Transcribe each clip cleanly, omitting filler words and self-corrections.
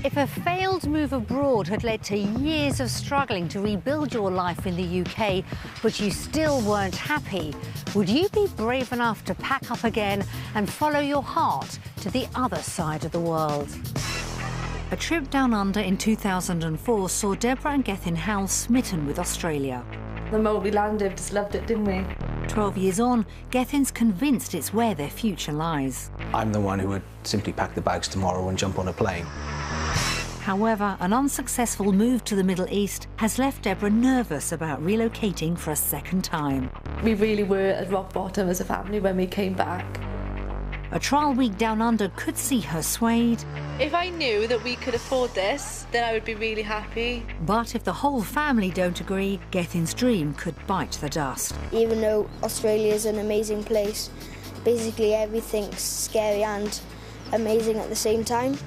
If a failed move abroad had led to years of struggling to rebuild your life in the UK, but you still weren't happy, would you be brave enough to pack up again and follow your heart to the other side of the world? A trip down under in 2004 saw Deborah and Gethin Howells smitten with Australia. The moment we landed, we just loved it, didn't we? 12 years on, Gethin's convinced it's where their future lies. I'm the one who would simply pack the bags tomorrow and jump on a plane. However, an unsuccessful move to the Middle East has left Deborah nervous about relocating for a second time. We really were at rock bottom as a family when we came back. A trial week down under could see her swayed. If I knew that we could afford this, then I would be really happy. But if the whole family don't agree, Gethin's dream could bite the dust. Even though Australia is an amazing place, basically everything's scary and amazing at the same time.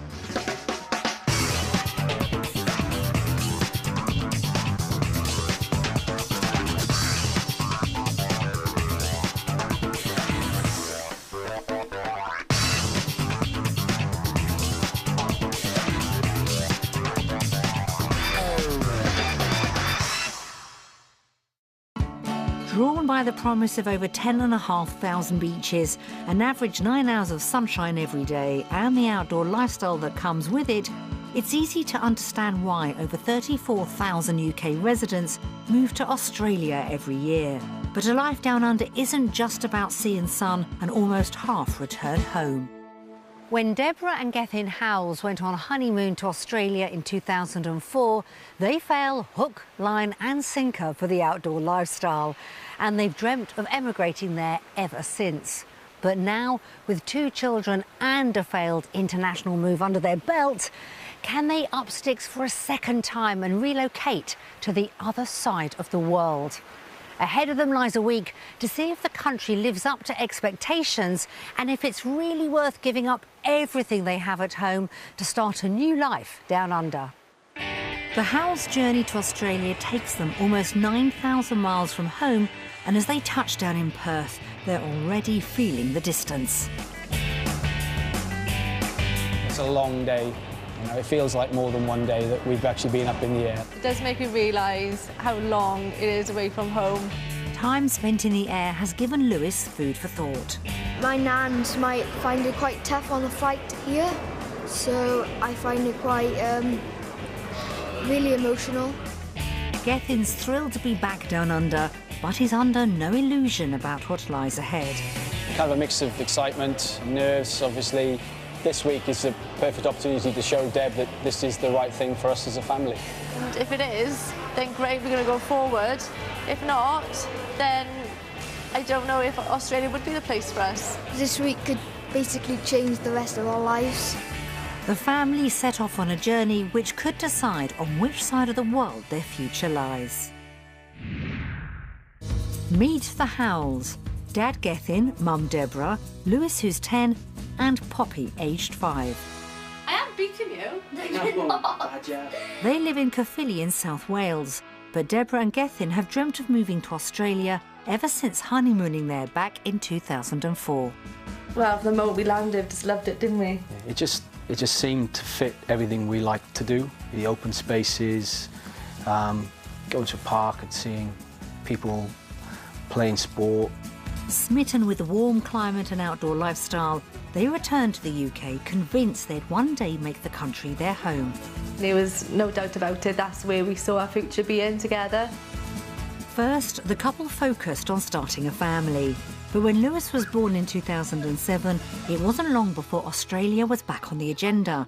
Drawn by the promise of over 10,500 beaches, an average 9 hours of sunshine every day, and the outdoor lifestyle that comes with it, it's easy to understand why over 34,000 UK residents move to Australia every year. But a life down under isn't just about sea and sun, and almost half return home. When Deborah and Gethin Howells went on honeymoon to Australia in 2004, they fell hook, line and sinker for the outdoor lifestyle. And they've dreamt of emigrating there ever since. But now, with 2 children and a failed international move under their belt, can they up sticks for a second time and relocate to the other side of the world? Ahead of them lies a week to see if the country lives up to expectations and if it's really worth giving up everything they have at home to start a new life down under. The Howells' journey to Australia takes them almost 9,000 miles from home, and as they touch down in Perth, they're already feeling the distance. It's a long day. You know, it feels like more than one day that we've actually been up in the air. It does make me realise how long it is away from home. Time spent in the air has given Lewis food for thought. My nans might find it quite tough on the flight here, so I find it quite really emotional. Gethin's thrilled to be back down under, but he's under no illusion about what lies ahead. Kind of a mix of excitement, nerves, obviously. This week is the perfect opportunity to show Deb that this is the right thing for us as a family. And if it is, then great, we're going to go forward. If not, then I don't know if Australia would be the place for us. This week could basically change the rest of our lives. The family set off on a journey which could decide on which side of the world their future lies. Meet the Howells. Dad Gethin, Mum Deborah, Lewis who's 10, and Poppy aged 5. I am beating you. They live in Caerphilly in South Wales, but Deborah and Gethin have dreamt of moving to Australia ever since honeymooning there back in 2004. Well, the moment we landed, we just loved it, didn't we? It just seemed to fit everything we like to do. The open spaces, going to a park and seeing people playing sport. Smitten with the warm climate and outdoor lifestyle, they returned to the UK convinced they'd one day make the country their home. There was no doubt about it, that's where we saw our future being together. First, the couple focused on starting a family. But when Lewis was born in 2007, it wasn't long before Australia was back on the agenda.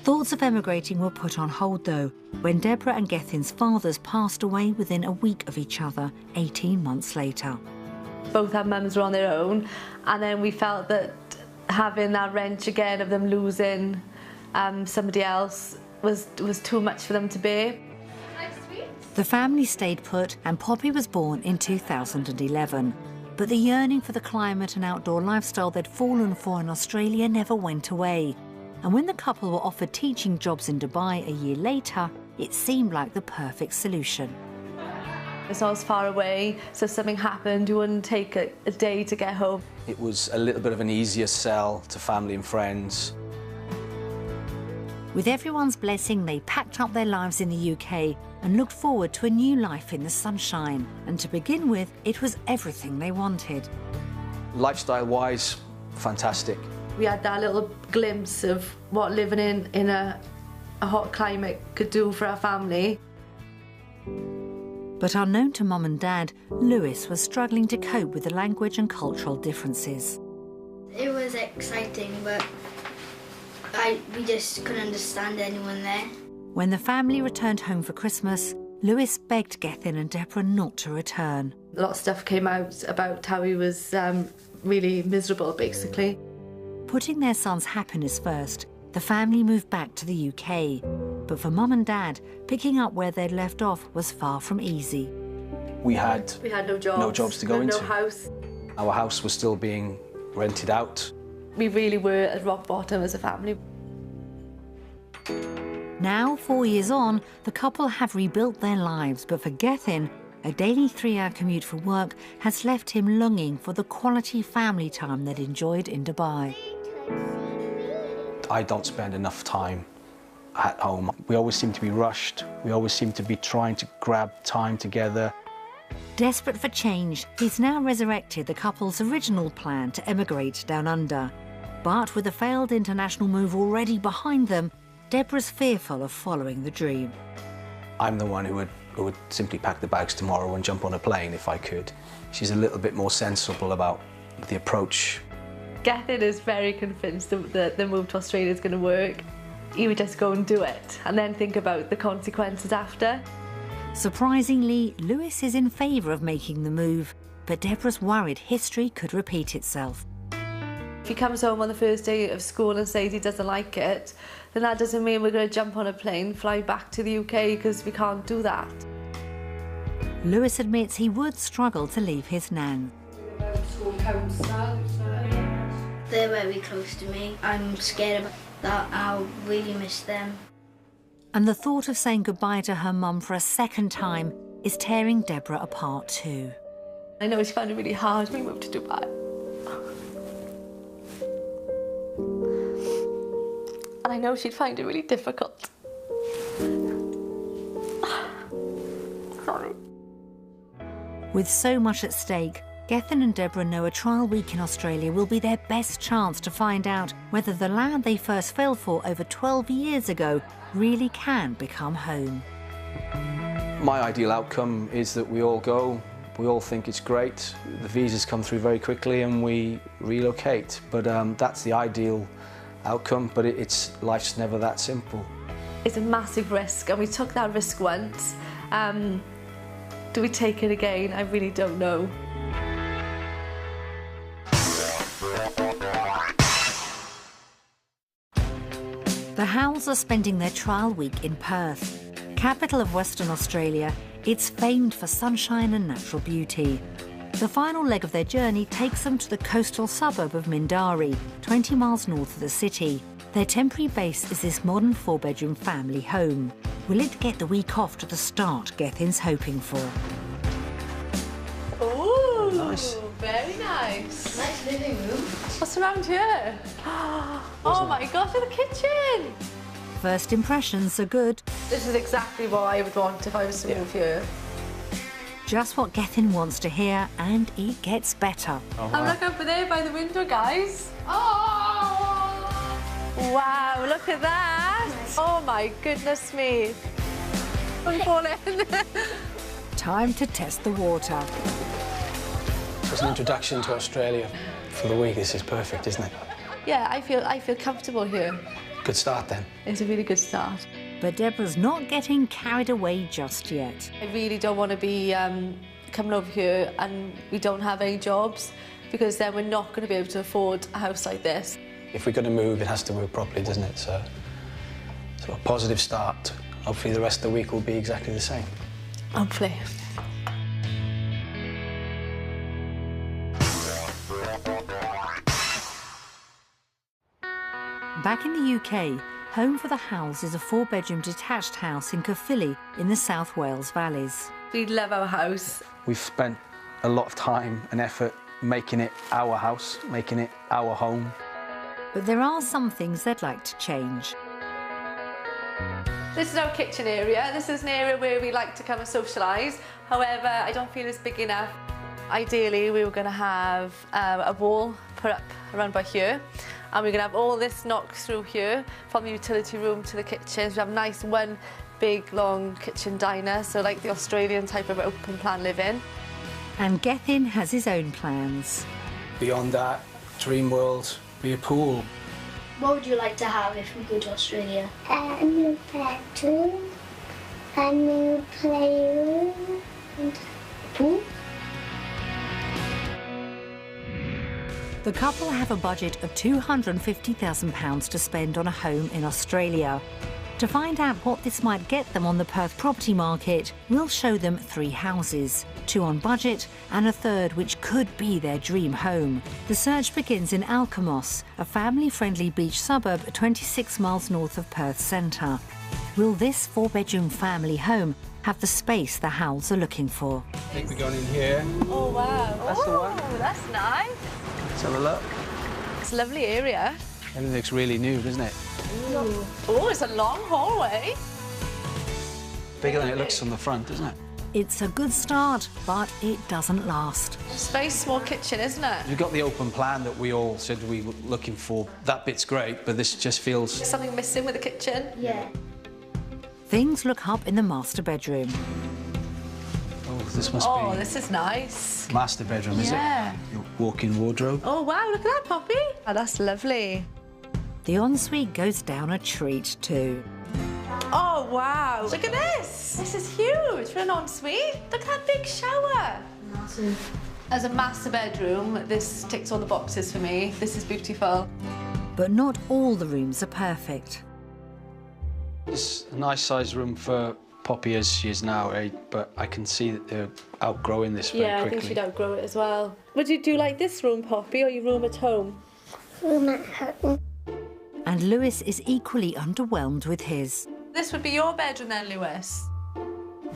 Thoughts of emigrating were put on hold, though, when Deborah and Gethin's fathers passed away within a week of each other, 18 months later. Both our mums were on their own, and then we felt that having that wrench again of them losing somebody else was too much for them to bear. The family stayed put, and Poppy was born in 2011. But the yearning for the climate and outdoor lifestyle they'd fallen for in Australia never went away. And when the couple were offered teaching jobs in Dubai a year later, it seemed like the perfect solution. It's not as far away, so if something happened, you wouldn't take a day to get home. It was a little bit of an easier sell to family and friends. With everyone's blessing, they packed up their lives in the UK and looked forward to a new life in the sunshine. And to begin with, it was everything they wanted. Lifestyle-wise, fantastic. We had that little glimpse of what living in a hot climate could do for our family. But unknown to Mum and Dad, Lewis was struggling to cope with the language and cultural differences. It was exciting, but we just couldn't understand anyone there. When the family returned home for Christmas, Lewis begged Gethin and Deborah not to return. A lot of stuff came out about how he was really miserable, basically. Putting their son's happiness first, the family moved back to the UK. But for Mum and Dad, picking up where they'd left off was far from easy. We had no jobs to go into. No house. Our house was still being rented out. We really were at rock bottom as a family. Now, 4 years on, the couple have rebuilt their lives, but for Gethin, a daily 3-hour commute for work has left him longing for the quality family time they'd enjoyed in Dubai. I don't spend enough time at home. We always seem to be rushed. We always seem to be trying to grab time together. Desperate for change, he's now resurrected the couple's original plan to emigrate down under. But with a failed international move already behind them, Deborah's fearful of following the dream. I'm the one who would simply pack the bags tomorrow and jump on a plane if I could. She's a little bit more sensible about the approach. Gethin is very convinced that the move to Australia is going to work. He would just go and do it and then think about the consequences after. Surprisingly, Lewis is in favour of making the move, but Deborah's worried history could repeat itself. If he comes home on the first day of school and says he doesn't like it, then that doesn't mean we're going to jump on a plane, fly back to the UK, because we can't do that. Lewis admits he would struggle to leave his nan. They're very close to me. I'm scared about that. I'll really miss them. And the thought of saying goodbye to her mum for a second time is tearing Deborah apart too. I know she found it really hard when we moved to Dubai. And I know she'd find it really difficult. Sorry. With so much at stake, Gethin and Deborah know a trial week in Australia will be their best chance to find out whether the land they first fell for over 12 years ago really can become home. My ideal outcome is that we all go, we all think it's great, the visas come through very quickly and we relocate. But that's the ideal outcome, but life's never that simple. It's a massive risk, and we took that risk once. Do we take it again? I really don't know. The Howells are spending their trial week in Perth. Capital of Western Australia, it's famed for sunshine and natural beauty. The final leg of their journey takes them to the coastal suburb of Mindarie, 20 miles north of the city. Their temporary base is this modern 4-bedroom family home. Will it get the week off to the start Gethin's hoping for? Oh, nice. Very nice. Nice living room. What's around here? Oh my gosh, the kitchen! First impressions are good. This is exactly what I would want if I was to move here. Just what Gethin wants to hear, and it gets better. Oh, wow. Look over there by the window, guys. Oh! Wow, look at that. Oh my goodness me. I'm falling. Time to test the water. As an introduction to Australia for the week, this is perfect, isn't it? Yeah, I feel comfortable here. Good start then. It's a really good start. But Deborah's not getting carried away just yet. I really don't want to be coming over here and we don't have any jobs, because then we're not going to be able to afford a house like this. If we're going to move, it has to work properly, doesn't it? So a positive start. Hopefully the rest of the week will be exactly the same. Hopefully. Back in the UK, home for the Howells is a 4-bedroom detached house in Caerphilly in the South Wales valleys. We love our house. We've spent a lot of time and effort making it our house, making it our home. But there are some things they'd like to change. This is our kitchen area. This is an area where we like to come and socialise. However, I don't feel it's big enough. Ideally, we were going to have a wall put up around by here, and we're going to have all this knocked through here from the utility room to the kitchen. So we have a nice one big, long kitchen diner, so like the Australian type of open plan living. And Gethin has his own plans. Beyond that, dream world, be a pool. What would you like to have if we go to Australia? A new bedroom, a new playroom, and a pool. The couple have a budget of £250,000 to spend on a home in Australia. To find out what this might get them on the Perth property market, we'll show them 3 houses, 2 on budget and a third which could be their dream home. The search begins in Alkimos, a family-friendly beach suburb 26 miles north of Perth centre. Will this 4-bedroom family home have the space the Howells are looking for? I think we're going in here. Oh, wow. That's the one. Oh, that's nice. Let's have a look. It's a lovely area. Everything looks really new, doesn't it? Oh, it's a long hallway. Bigger than it looks from the front, isn't it? It's a good start, but it doesn't last. It's a very small kitchen, isn't it? You've got the open plan that we all said we were looking for. That bit's great, but this just feels... There's something missing with the kitchen. Yeah. Things look up in the master bedroom. Oh, this must Oh, be... this is nice. Master bedroom, is Yeah. it? Your walk-in wardrobe. Oh, wow, look at that, Poppy. Oh, that's lovely. The ensuite goes down a treat too. Oh, wow. Look at this. This is huge for an ensuite. Look at that big shower. Massive. As a master bedroom, this ticks all the boxes for me. This is beautiful. But not all the rooms are perfect. It's a nice sized room for Poppy as she is now, eh? But I can see that they're outgrowing this very quickly. I think she'd outgrow it as well. Would you do like this room, Poppy, or your room at home? Room at home. And Lewis is equally underwhelmed with his. This would be your bedroom then, Lewis.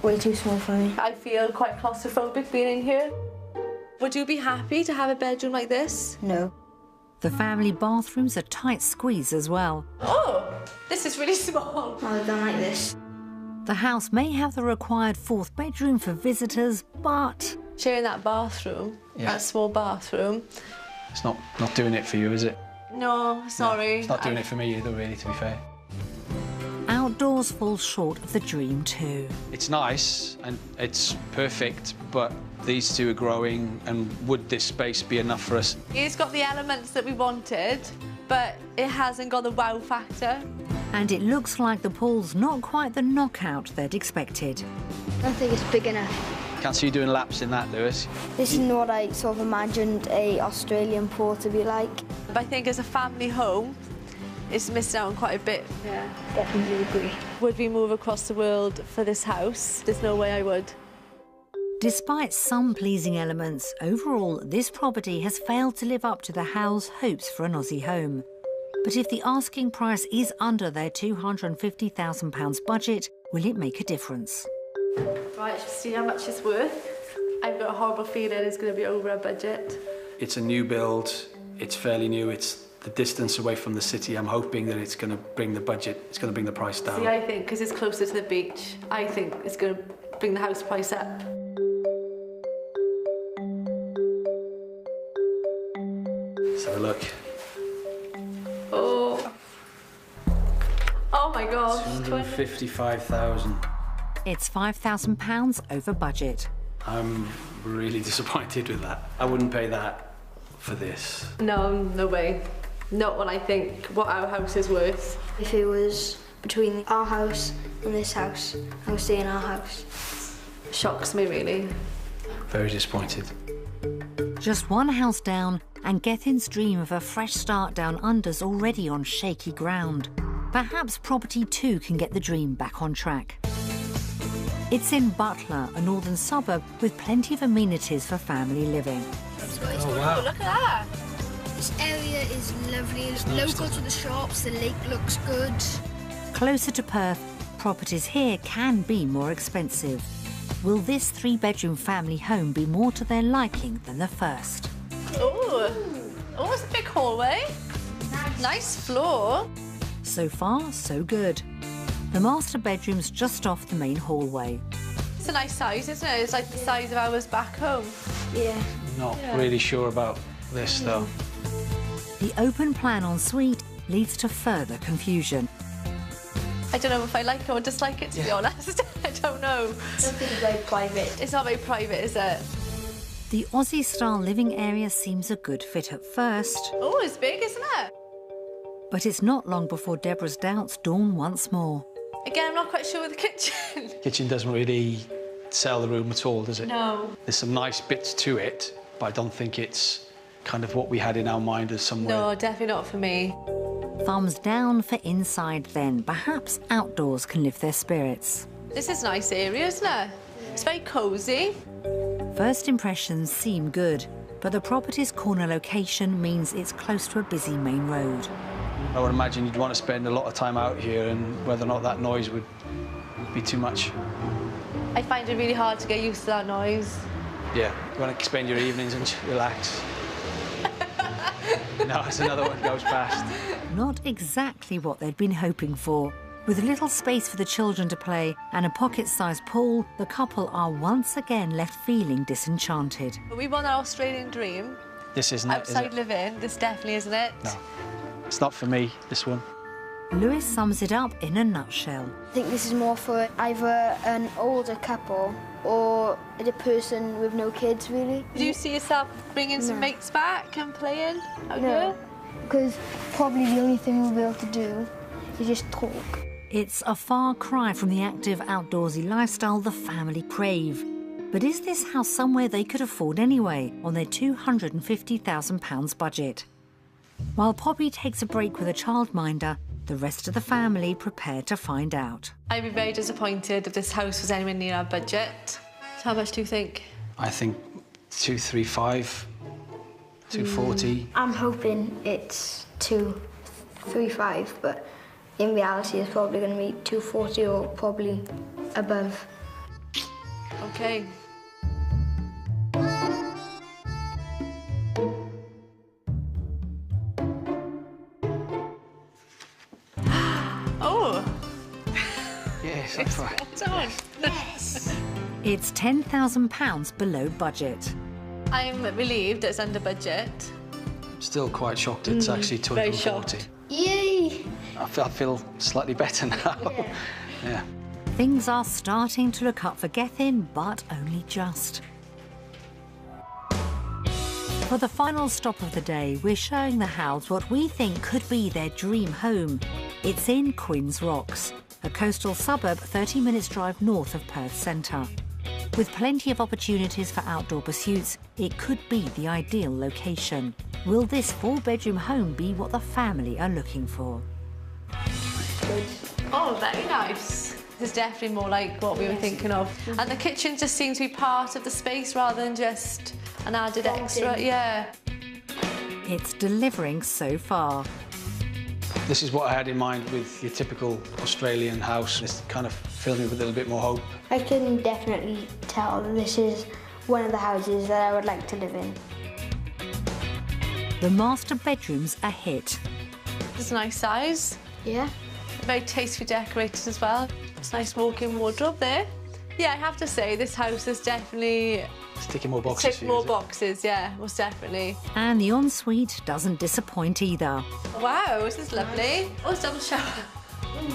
Way too small for me. I feel quite claustrophobic being in here. Would you be happy to have a bedroom like this? No. The family bathroom's a tight squeeze as well. Oh, this is really small. I don't like this. The house may have the required 4th bedroom for visitors, but Sharing that bathroom, Yeah. that small bathroom. It's not doing it for you, is it? No, sorry. It's not doing it for me either, really, to be fair. outdoors falls short of the dream too. It's nice and it's perfect, but these two are growing, and would this space be enough for us? It's got the elements that we wanted, but it hasn't got the wow factor. And it looks like the pool's not quite the knockout they'd expected. I don't think it's big enough. Can't see you doing laps in that, Lewis. This is what I sort of imagined a Australian pool to be like. But I think as a family home, it's missed out on quite a bit. Yeah, definitely agree. Would we move across the world for this house? There's no way I would. Despite some pleasing elements, overall, this property has failed to live up to the Howells' hopes for an Aussie home. But if the asking price is under their £250,000 budget, will it make a difference? Right, let's see how much it's worth. I've got a horrible feeling it's going to be over our budget. It's a new build, it's fairly new, it's the distance away from the city. I'm hoping that it's going to bring the budget, it's going to bring the price down. See, I think, because it's closer to the beach, I think it's going to bring the house price up. Let's have a look. Oh. Oh my God. 255,000. It's £5,000 over budget. I'm really disappointed with that. I wouldn't pay that for this. No, no way. Not what I think what our house is worth. If it was between our house and this house, I would stay in our house. Shocks me, really. Very disappointed. Just one house down, and Gethin's dream of a fresh start down under's already on shaky ground. Perhaps property 2 can get the dream back on track. It's in Butler, a northern suburb with plenty of amenities for family living. Oh, wow. Look at that. This area is lovely. It's local to the shops. The lake looks good. Closer to Perth, properties here can be more expensive. Will this 3-bedroom family home be more to their liking than the first? Oh, it's a big hallway. Nice floor. So far, so good. The master bedroom's just off the main hallway. It's a nice size, isn't it? It's like the size of ours back home. Yeah. Not really sure about this, though. The open plan ensuite leads to further confusion. I don't know if I like it or dislike it, to be honest. I don't know. I don't think it's very private. It's not very private, is it? The Aussie-style living area seems a good fit at first, Oh, it's big, isn't it? but it's not long before Deborah's doubts dawn once more. Again, I'm not quite sure with the kitchen. Kitchen doesn't really sell the room at all, does it? No. There's some nice bits to it, but I don't think it's kind of what we had in our mind as somewhere. No, definitely not for me. Thumbs down for inside then. Perhaps outdoors can lift their spirits. This is a nice area, isn't it? It's very cosy. First impressions seem good, but the property's corner location means it's close to a busy main road. I would imagine you'd want to spend a lot of time out here, and whether or not that noise would be too much. I find it really hard to get used to that noise. Yeah, you want to spend your evenings and relax. No, it's another one goes past. Not exactly what they'd been hoping for. With little space for the children to play and a pocket-sized pool, the couple are once again left feeling disenchanted. But we want our Australian dream. This isn't it, is Outside it? living, this definitely isn't it. No, it's not for me, this one. Lewis sums it up in a nutshell. I think this is more for either an older couple or a person with no kids, really. Do you see yourself bringing some mates back and playing out here? Because probably the only thing we'll be able to do is just talk. It's a far cry from the active outdoorsy lifestyle the family crave. But is this house somewhere they could afford anyway on their £250,000 budget? While Poppy takes a break with a childminder, the rest of the family prepare to find out. I'd be very disappointed if this house was anywhere near our budget. So how much do you think? I think 235, 240. I'm hoping it's 235, but in reality it's probably going to be 240 or probably above. Okay. Oh, Yes, that's right. what's on? It's £10,000 below budget. I'm relieved it's under budget. Still quite shocked it's actually very 240. shocked. Yay! I feel slightly better now. Yeah. Things are starting to look up for Gethin, but only just. For the final stop of the day, we're showing the Howells what we think could be their dream home. It's in Quinns Rocks, a coastal suburb 30 minutes drive north of Perth centre. With plenty of opportunities for outdoor pursuits, it could be the ideal location. Will this 4-bedroom home be what the family are looking for? Oh, very nice. This is definitely more like what we were thinking of. And the kitchen just seems to be part of the space rather than just an added extra. Yeah. It's delivering so far. This is what I had in mind with your typical Australian house. This kind of filled me with a little bit more hope. I can definitely tell that this is one of the houses that I would like to live in. The master bedroom's a hit. It's a nice size. Yeah? Very tastefully decorated as well. It's a nice walk-in wardrobe there. Yeah, I have to say, this house is definitely... It's ticking more boxes. Tick more boxes, yeah, most definitely. And the ensuite doesn't disappoint either. Wow, this is lovely. Oh, it's double shower.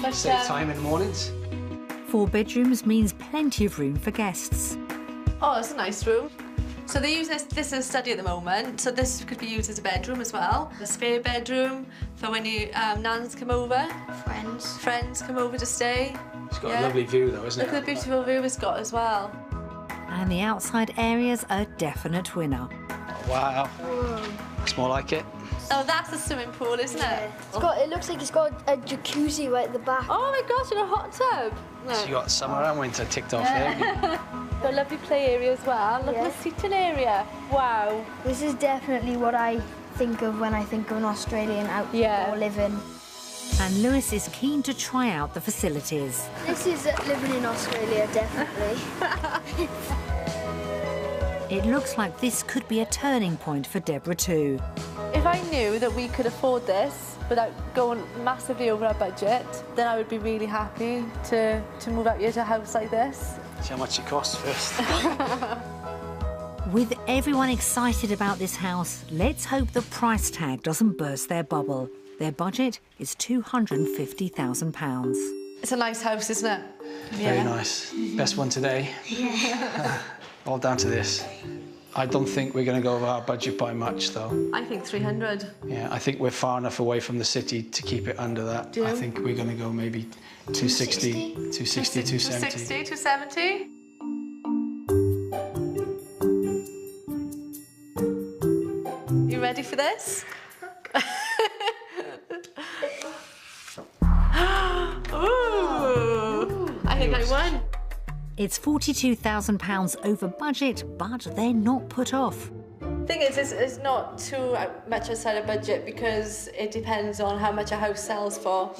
But, Save time in the mornings. 4 bedrooms means plenty of room for guests. Oh, it's a nice room. So they're using this as a study at the moment, so this could be used as a bedroom as well. A spare bedroom for when you nans come over. Friends come over to stay. It's got a lovely view though, isn't Look at the beautiful view it's got as well. And the outside area's a definite winner. Oh, wow. It's more like it. Oh, that's a swimming pool, isn't it? It looks like it's got a jacuzzi right at the back. Oh my gosh, and a hot tub. So you got summer and winter ticked off there. Got a lovely play area as well. Look at the seating area. Wow. This is definitely what I think of when I think of an Australian outdoor living. And Lewis is keen to try out the facilities. This is living in Australia, definitely. It looks like this could be a turning point for Deborah too. If I knew that we could afford this, without going massively over our budget, then I would be really happy to move out here to a house like this. See how much it costs first. With everyone excited about this house, let's hope the price tag doesn't burst their bubble. Their budget is £250,000. It's a nice house, isn't it? Very nice. Best one today. Yeah. All down to this. I don't think we're going to go over our budget by much, though. I think 300. Yeah, I think we're far enough away from the city to keep it under that. Do you? I think we're going to go maybe 260, 270. 260, 270. You ready for this? Ooh, I think I won. It's £42,000 over budget, but they're not put off. Thing is, it's not too much outside of budget because it depends on how much a house sells for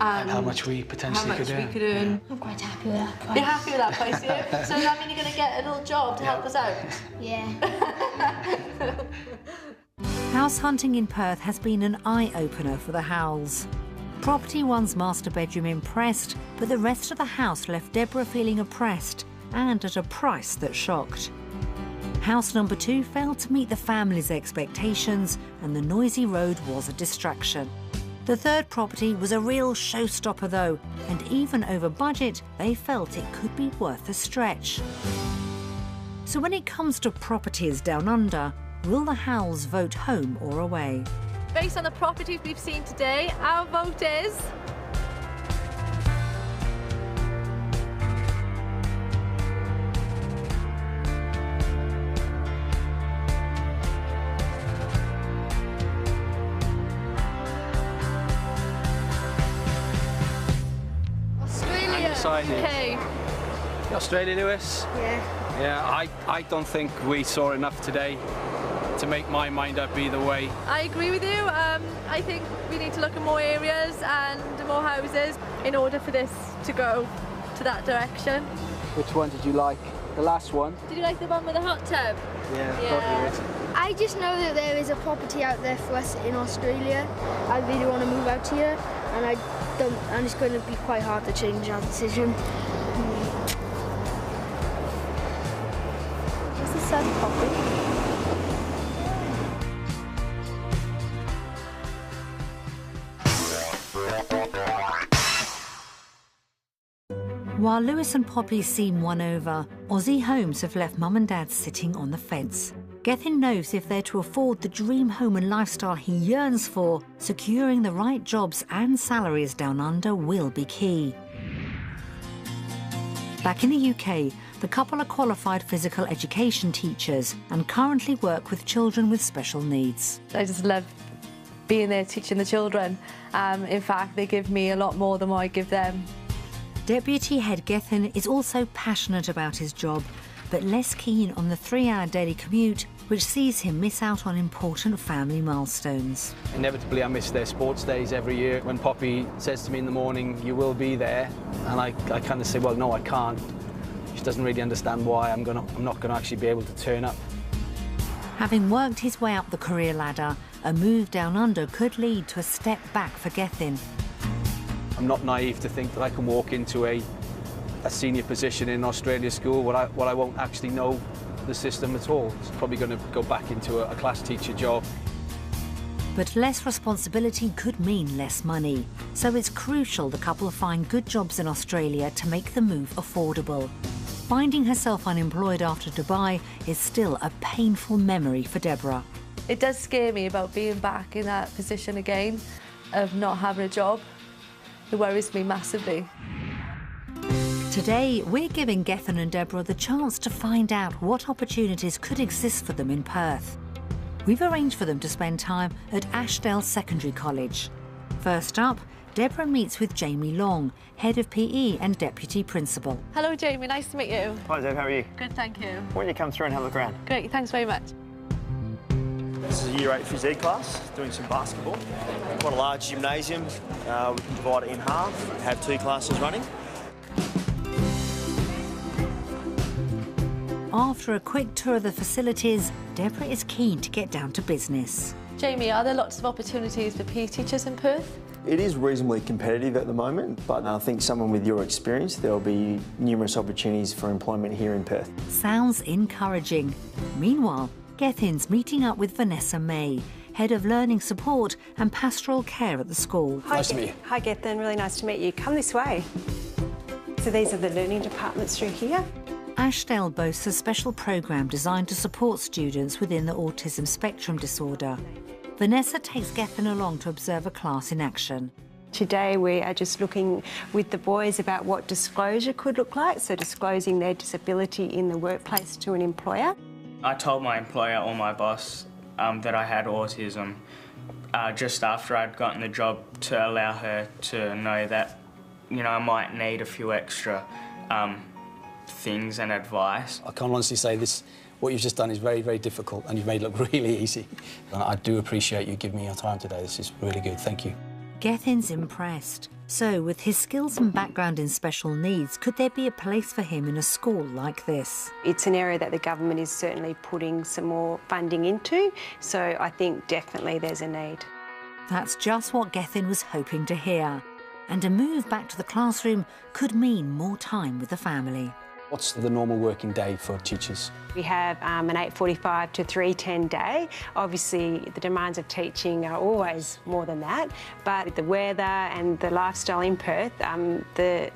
And how much we potentially could earn. earn. I'm quite happy with that price. You're happy with that price, yeah? So does that mean you're going to get a little job to help us out? Yeah. House hunting in Perth has been an eye-opener for the Howells. Property One's master bedroom impressed, but the rest of the house left Deborah feeling oppressed and at a price that shocked. House number 2 failed to meet the family's expectations and the noisy road was a distraction. The third property was a real showstopper though, and even over budget, they felt it could be worth a stretch. So when it comes to properties down under, will the Howells vote home or away? Based on the properties we've seen today, our vote is... Australia. Undecided. UK. Australia, Lewis? Yeah. Yeah, I don't think we saw enough today to make my mind up either way. I agree with you. I think we need to look at more areas and more houses in order for this to go to that direction. Which one did you like? The last one? Did you like the one with the hot tub? Yeah. I just know that there is a property out there for us in Australia. I really want to move out here, and and it's going to be quite hard to change our decision. What's the sun property? While Lewis and Poppy seem won over, Aussie homes have left Mum and Dad sitting on the fence. Gethin knows if they're to afford the dream home and lifestyle he yearns for, securing the right jobs and salaries down under will be key. Back in the UK, the couple are qualified physical education teachers and currently work with children with special needs. I just love being there teaching the children. In fact, they give me a lot more than what I give them. Deputy Head Gethin is also passionate about his job, but less keen on the 3-hour daily commute, which sees him miss out on important family milestones. Inevitably, I miss their sports days every year. When Poppy says to me in the morning, "You will be there," and I kind of say, "Well, no, I can't." She doesn't really understand why I'm not going to actually be able to turn up. Having worked his way up the career ladder, a move down under could lead to a step back for Gethin. I'm not naive to think that I can walk into a senior position in Australia school where I won't actually know the system at all. It's probably going to go back into a class teacher job. But less responsibility could mean less money. So it's crucial the couple find good jobs in Australia to make the move affordable. Finding herself unemployed after Dubai is still a painful memory for Deborah. It does scare me about being back in that position again, of not having a job. It worries me massively. Today, we're giving Gethin and Deborah the chance to find out what opportunities could exist for them in Perth. We've arranged for them to spend time at Ashdale Secondary College. First up, Deborah meets with Jamie Long, Head of PE and Deputy Principal. Hello, Jamie. Nice to meet you. Hi, Deb. How are you? Good, thank you. Why don't you come through and have a look around? Great, thanks very much. This is a Year 8 Phys Ed class, doing some basketball. Quite a large gymnasium. We can divide it in half, have 2 classes running. After a quick tour of the facilities, Deborah is keen to get down to business. Jamie, are there lots of opportunities for PE teachers in Perth? It is reasonably competitive at the moment, but I think someone with your experience, there'll be numerous opportunities for employment here in Perth. Sounds encouraging. Meanwhile, Gethin's meeting up with Vanessa May, Head of Learning Support and Pastoral Care at the school. Hi, Nice to meet you. Hi, Gethin. Really nice to meet you. Come this way. So these are the learning departments through here. Ashdale boasts a special programme designed to support students within the autism spectrum disorder. Vanessa takes Gethin along to observe a class in action. Today we are just looking with the boys about what disclosure could look like, so disclosing their disability in the workplace to an employer. I told my employer or my boss that I had autism just after I'd gotten the job to allow her to know that, you know, I might need a few extra things and advice. I can honestly say this, what you've just done is very, very difficult and you've made it look really easy. And I do appreciate you giving me your time today. This is really good, thank you. Gethin's impressed. So, with his skills and background in special needs, could there be a place for him in a school like this? It's an area that the government is certainly putting some more funding into, so I think definitely there's a need. That's just what Gethin was hoping to hear. And a move back to the classroom could mean more time with the family. What's the normal working day for teachers? We have an 8:45 to 3:10 day. Obviously, the demands of teaching are always more than that, but with the weather and the lifestyle in Perth,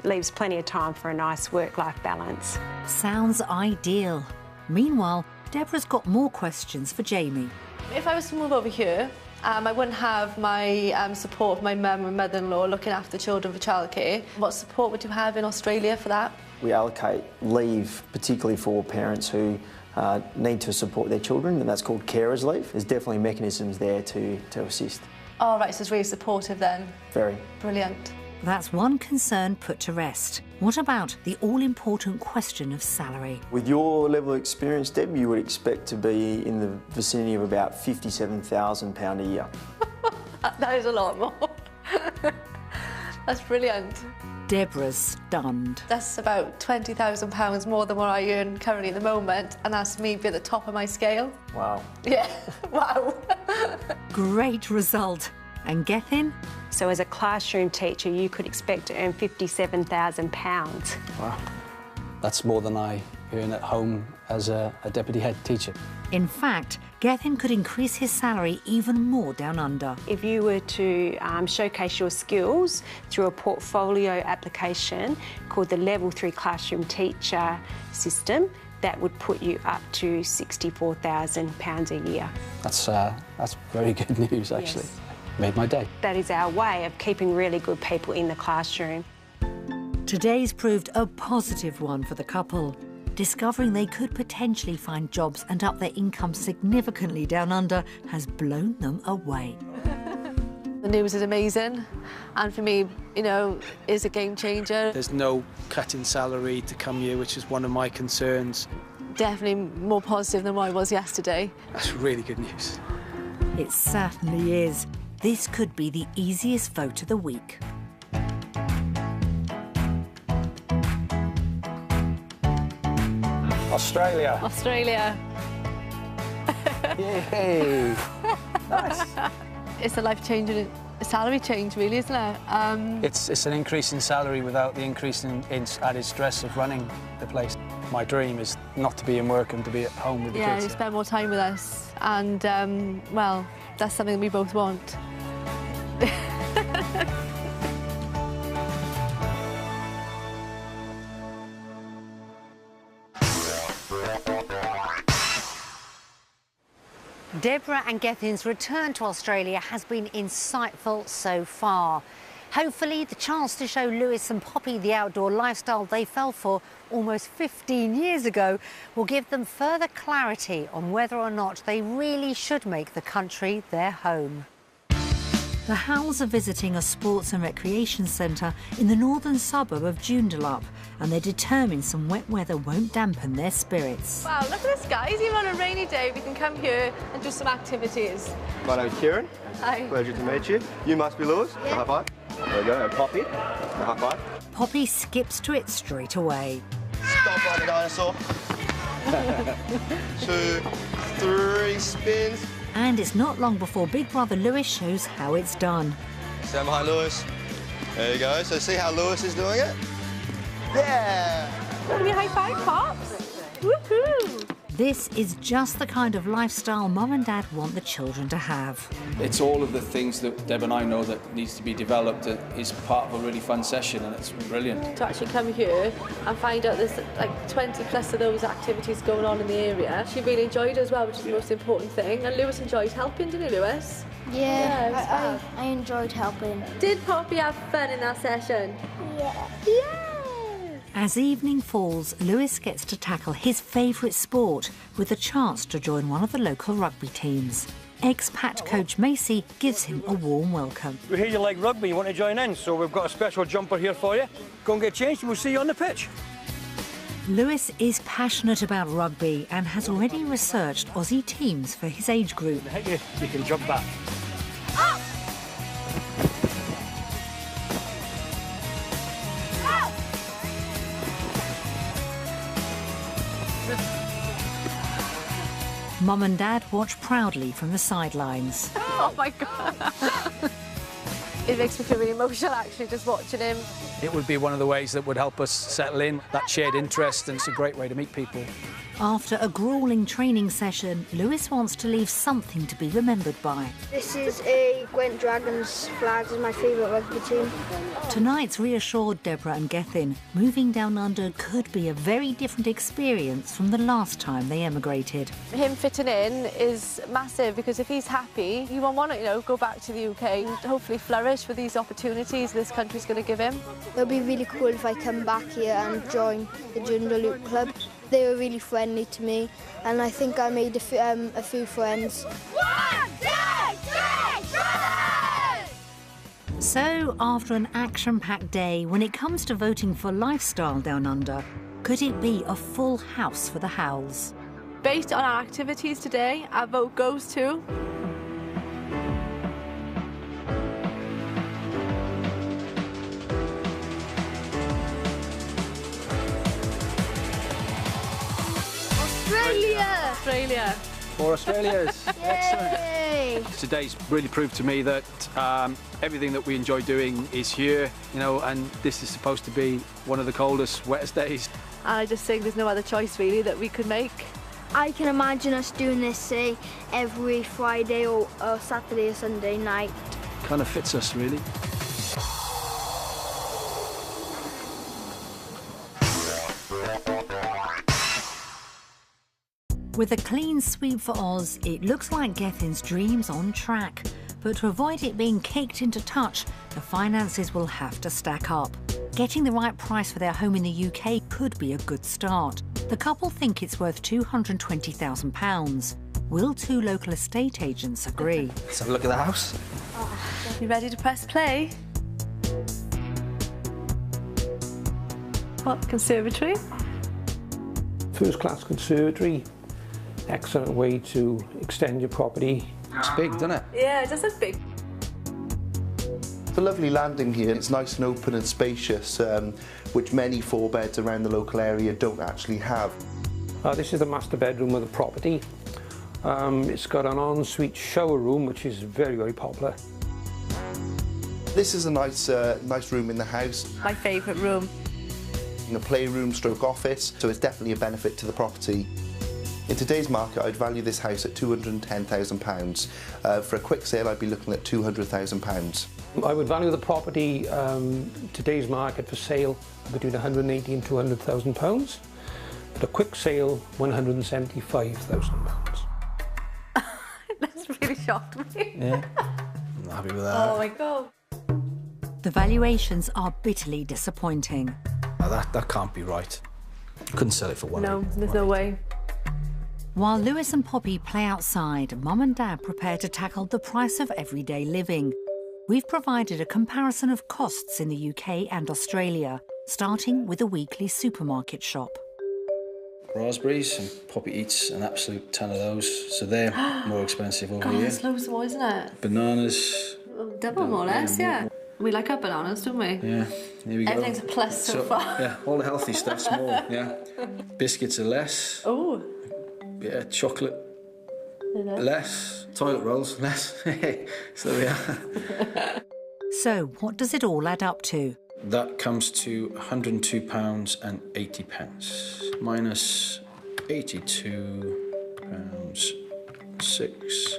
leaves plenty of time for a nice work-life balance. Sounds ideal. Meanwhile, Deborah's got more questions for Jamie. If I was to move over here, I wouldn't have my support of my mum and mother-in-law looking after the children for childcare. What support would you have in Australia for that? We allocate leave, particularly for parents who need to support their children, and that's called carers leave. There's definitely mechanisms there to assist. Oh, right, so it's really supportive then. Very. Brilliant. That's one concern put to rest. What about the all-important question of salary? With your level of experience, Deb, you would expect to be in the vicinity of about £57,000 a year. That is a lot more. That's brilliant. Deborah's stunned. That's about £20,000 more than what I earn currently at the moment, and that's me be at the top of my scale. Wow. Yeah, wow. Great result. And Gethin? So as a classroom teacher, you could expect to earn £57,000. Wow. That's more than I earn at home as a deputy head teacher. In fact, Gethin could increase his salary even more down under. If you were to showcase your skills through a portfolio application called the Level 3 Classroom Teacher System, that would put you up to £64,000 a year. That's very good news, actually. Yes. Made my day. That is our way of keeping really good people in the classroom. Today's proved a positive one for the couple. Discovering they could potentially find jobs and up their income significantly down under has blown them away. The news is amazing, and for me, you know, is a game changer. There's no cut in salary to come here, which is one of my concerns. Definitely more positive than what I was yesterday. That's really good news. It certainly is. This could be the easiest vote of the week. Australia. Australia. Yay. Nice. It's a life-changing salary change, really, isn't it? It's an increase in salary without the increase in added stress of running the place. My dream is not to be in work and to be at home with the yeah, kids. you spend more time with us, and well, that's something we both want. Deborah and Gethin's return to Australia has been insightful so far. Hopefully, the chance to show Lewis and Poppy the outdoor lifestyle they fell for almost 15 years ago will give them further clarity on whether or not they really should make the country their home. The Howells are visiting a sports and recreation centre in the northern suburb of Joondalup, and they're determined some wet weather won't dampen their spirits. Wow, look at this, guys. Even on a rainy day, we can come here and do some activities. My name's Kieran. Hi. Pleasure to meet you. You must be Lewis. Yeah. High five. There we go. And Poppy. High five. Poppy skips to it straight away. Stop like a dinosaur. 2, 3 spins. And it's not long before big brother Lewis shows how it's done. Say hi, Lewis. There you go. So see how Lewis is doing it? Yeah! Give me a high five, Pops. Woohoo! This is just the kind of lifestyle Mum and Dad want the children to have. It's all of the things that Deb and I know that needs to be developed that is part of a really fun session, and it's brilliant. To actually come here and find out there's like 20 plus of those activities going on in the area. She really enjoyed it as well, which is the most important thing. And Lewis enjoyed helping, didn't he, Lewis? Yeah, I enjoyed helping. Did Poppy have fun in that session? Yeah. Yes! As evening falls, Lewis gets to tackle his favourite sport with a chance to join one of the local rugby teams. Expat coach Macy gives him a warm welcome. We hear you like rugby, you want to join in, so we've got a special jumper here for you. Go and get changed and we'll see you on the pitch. Lewis is passionate about rugby and has already researched Aussie teams for his age group. You can jump back. Mum and Dad watch proudly from the sidelines. Oh my God. It makes me feel really emotional actually just watching him. It would be one of the ways that would help us settle in, that shared interest, and it's a great way to meet people. After a gruelling training session, Lewis wants to leave something to be remembered by. This is a Gwent Dragons flag. It's my favourite rugby team. Tonight's reassured Deborah and Gethin. Moving down under could be a very different experience from the last time they emigrated. Him fitting in is massive because if he's happy, he won't want to, go back to the UK and hopefully flourish with these opportunities this country's going to give him. It'll be really cool if I come back here and join the Joondalup club. They were really friendly to me, and I think I made a few friends. 1, 2, 3, brothers! So, after an action-packed day, when it comes to voting for lifestyle down under, could it be a full house for the Howells? Based on our activities today, our vote goes to... Australia! For Australia's. Excellent. Today's really proved to me that everything that we enjoy doing is here, and this is supposed to be one of the coldest, wettest days. And I just think there's no other choice really that we could make. I can imagine us doing this, say, every Friday or Saturday or Sunday night. Kind of fits us, really. With a clean sweep for Oz, it looks like Gethin's dream's on track. But to avoid it being kicked into touch, the finances will have to stack up. Getting the right price for their home in the UK could be a good start. The couple think it's worth £220,000. Will two local estate agents agree? Let's have a look at the house. You ready to press play? What, conservatory? First-class conservatory. Excellent way to extend your property. It's big, doesn't it? Yeah, it does look big. It's a lovely landing here. It's nice and open and spacious, which many four-beds around the local area don't actually have. This is the master bedroom of the property. It's got an ensuite shower room, which is very, very popular. This is a nice room in the house. My favourite room. A playroom stroke office, so it's definitely a benefit to the property. In today's market, I'd value this house at £210,000. For a quick sale, I'd be looking at £200,000. I would value the property, today's market for sale, between £180,000 and £200,000. But a quick sale, £175,000. That's really shocked me. Yeah, I'm happy with that. Oh my God. The valuations are bitterly disappointing. Now that can't be right. Couldn't sell it for one. No, there's no way. While Lewis and Poppy play outside, Mum and Dad prepare to tackle the price of everyday living. We've provided a comparison of costs in the UK and Australia, starting with a weekly supermarket shop. Raspberries, and Poppy eats an absolute ton of those, so they're more expensive over here. It's loads more, isn't it? Bananas. Double more or less, yeah. We like our bananas, don't we? Yeah, here we go. Everything's a plus so far. Yeah, all the healthy stuff's more, yeah. Biscuits are less. Oh. Yeah, chocolate. Less. Toilet rolls, less. So there we are. So, what does it all add up to? That comes to £102.80 minus £82.06.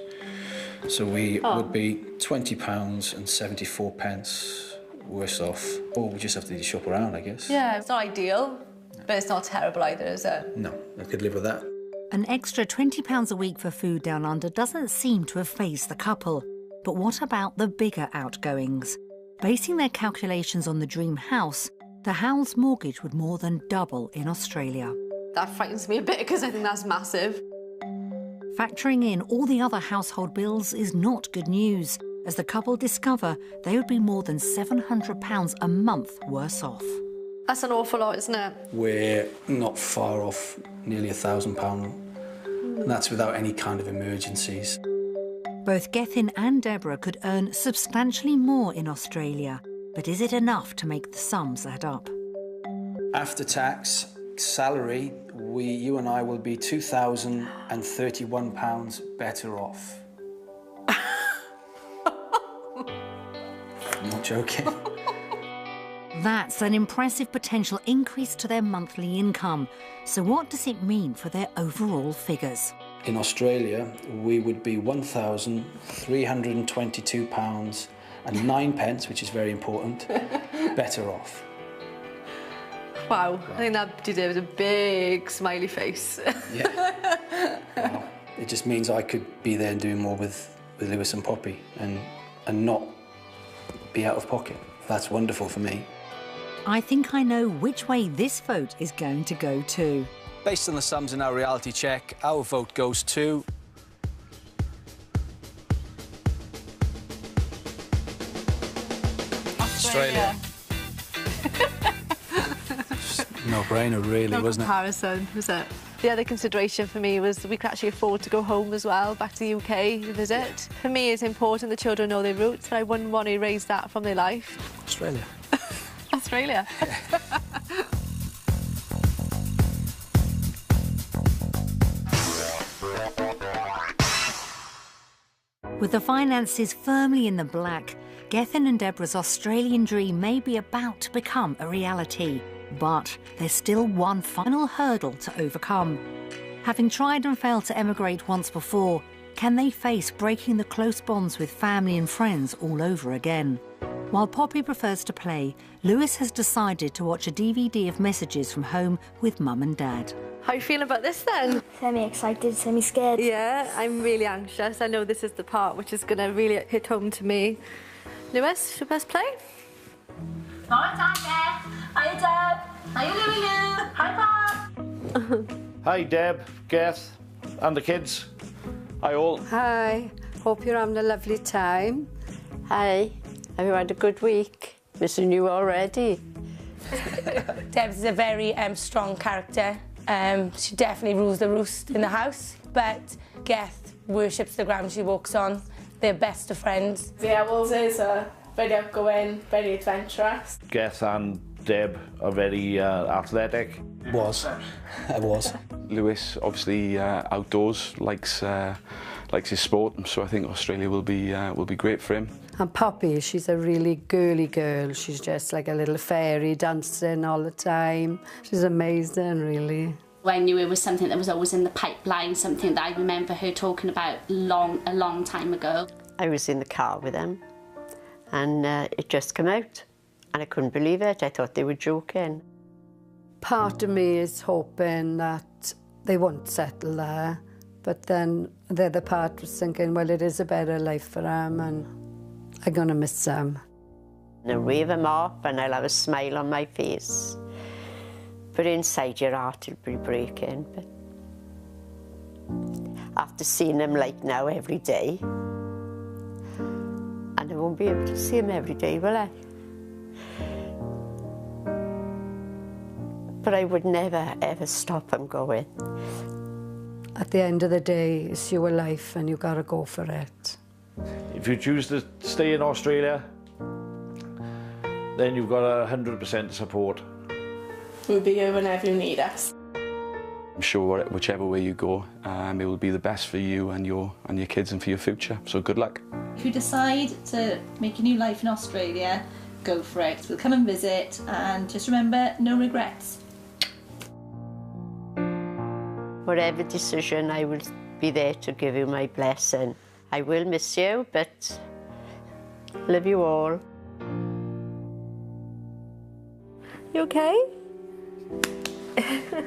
So we would be £20.74 worse off. Or we just have to shop around, I guess. Yeah, it's not ideal, but it's not terrible either, is it? No, I could live with that. An extra £20 a week for food down under doesn't seem to have fazed the couple. But what about the bigger outgoings? Basing their calculations on the dream house, the Howells mortgage would more than double in Australia. That frightens me a bit because I think that's massive. Factoring in all the other household bills is not good news, as the couple discover they would be more than £700 a month worse off. That's an awful lot, isn't it? We're not far off nearly £1,000. And that's without any kind of emergencies. Both Gethin and Deborah could earn substantially more in Australia, but is it enough to make the sums add up? After tax, salary, you and I will be £2,031 better off. I'm not joking. That's an impressive potential increase to their monthly income. So what does it mean for their overall figures? In Australia, we would be £1,322.09, which is very important, better off. Wow, I think that deserves a big smiley face. Yeah. Well, it just means I could be there and doing more with Lewis and Poppy and not be out of pocket. That's wonderful for me. I think I know which way this vote is going to go to. Based on the sums in our reality check, our vote goes to... Australia. No-brainer, really, wasn't it? No comparison, was it? The other consideration for me was we could actually afford to go home as well, back to the UK to visit. For me, it's important the children know their roots, but I wouldn't want to erase that from their life. Australia. Australia. With the finances firmly in the black, Gethin and Deborah's Australian dream may be about to become a reality. But there's still one final hurdle to overcome. Having tried and failed to emigrate once before, can they face breaking the close bonds with family and friends all over again? While Poppy prefers to play, Lewis has decided to watch a DVD of messages from home with Mum and Dad. How are you feeling about this then? Semi-excited, semi-scared. Yeah, I'm really anxious. I know this is the part which is going to really hit home to me. Lewis, should we play? Hi, Dad. Hi, Deb. How you doing, Hi, Pop. Hi, Deb, Gareth, and the kids. Hi, all. Hi. Hope you're having a lovely time. Hi. Have you had a good week? Missing you already. Deb's a very strong character. She definitely rules the roost in the house, but Gareth worships the ground she walks on. They're best of friends. The Howells is very outgoing, very adventurous. Gareth and Deb are very athletic. I was. Lewis, obviously outdoors, likes his sport, so I think Australia will be great for him. And Poppy, she's a really girly girl. She's just like a little fairy dancing all the time. She's amazing, really. I knew it was something that was always in the pipeline, something that I remember her talking about a long time ago. I was in the car with them and it just came out and I couldn't believe it. I thought they were joking. Part of me is hoping that they won't settle there, but then the other part was thinking, well, it is a better life for them and I'm going to miss them. And I'll wave them off and I'll have a smile on my face. But inside your heart it'll be breaking. But after seeing them like now every day, and I won't be able to see them every day, will I? But I would never, ever stop them going. At the end of the day, it's your life and you got to go for it. If you choose to stay in Australia, then you've got 100% support. We'll be here whenever you need us. I'm sure whichever way you go, it will be the best for you and your kids and for your future. So good luck. If you decide to make a new life in Australia, go for it. We'll come and visit, and just remember, no regrets. Whatever decision, I will be there to give you my blessing. I will miss you, but love you all. You okay?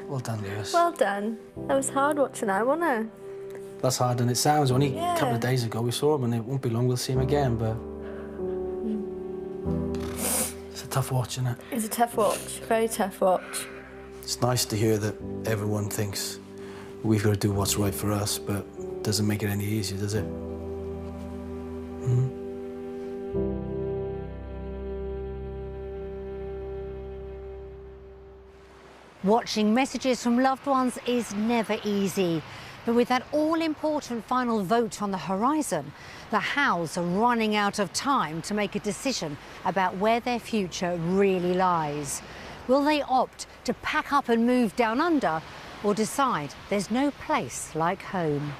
Well done, Lewis. Well done. That was hard watching that, wasn't it? That's hard, and it sounds only Yeah. a couple of days ago we saw him, and it won't be long we'll see him again, but it's a tough watch, isn't it? It's a tough watch, very tough watch. It's nice to hear that everyone thinks we've got to do what's right for us, but it doesn't make it any easier, does it? Watching messages from loved ones is never easy. But with that all-important final vote on the horizon, the Howells are running out of time to make a decision about where their future really lies. Will they opt to pack up and move down under, or decide there's no place like home?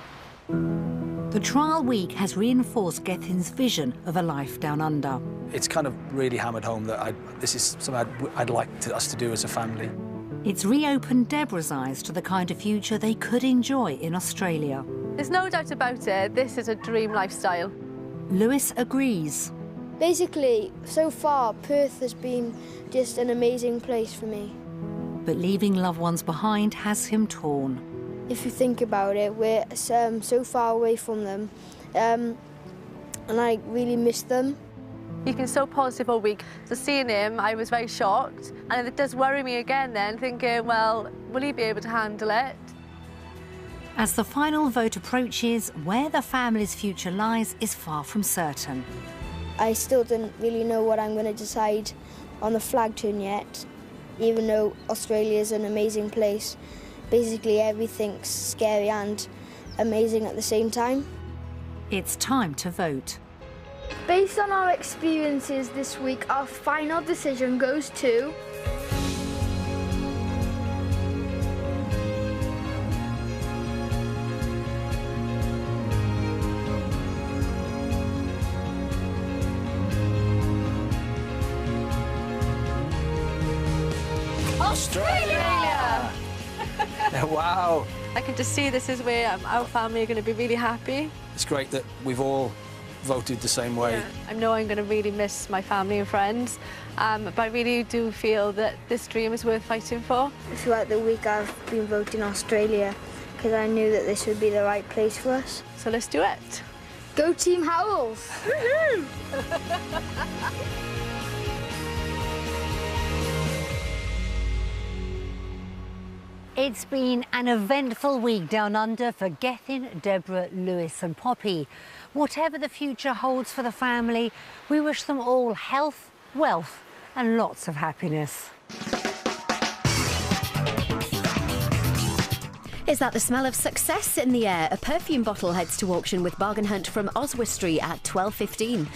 The trial week has reinforced Gethin's vision of a life down under. It's kind of really hammered home that this is something I'd like us to do as a family. It's reopened Deborah's eyes to the kind of future they could enjoy in Australia. There's no doubt about it, this is a dream lifestyle. Lewis agrees. Basically, so far, Perth has been just an amazing place for me. But leaving loved ones behind has him torn. If you think about it, we're so far away from them, and I really miss them. He's been so positive all week. So seeing him, I was very shocked. And it does worry me again then, thinking, well, will he be able to handle it? As the final vote approaches, where the family's future lies is far from certain. I still don't really know what I'm going to decide on the flag turn yet, even though Australia is an amazing place. Basically, everything's scary and amazing at the same time. It's time to vote. Based on our experiences this week, our final decision goes to... Australia! Wow. I can just see this is where our family are going to be really happy. It's great that we've all voted the same way. Yeah. I know I'm going to really miss my family and friends, but I really do feel that this dream is worth fighting for. Throughout the week I've been voting Australia because I knew that this would be the right place for us. So let's do it. Go Team Howells! It's been an eventful week down under for Gethin, Deborah, Lewis and Poppy. Whatever the future holds for the family, we wish them all health, wealth and lots of happiness. Is that the smell of success in the air? A perfume bottle heads to auction with Bargain Hunt from Oswestry at 12:15.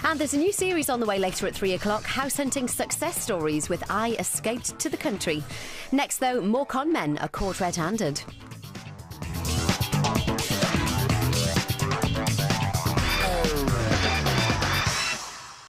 And there's a new series on the way later at 3 o'clock, House Hunting Success Stories with I Escaped to the Country. Next, though, more con men are caught red-handed.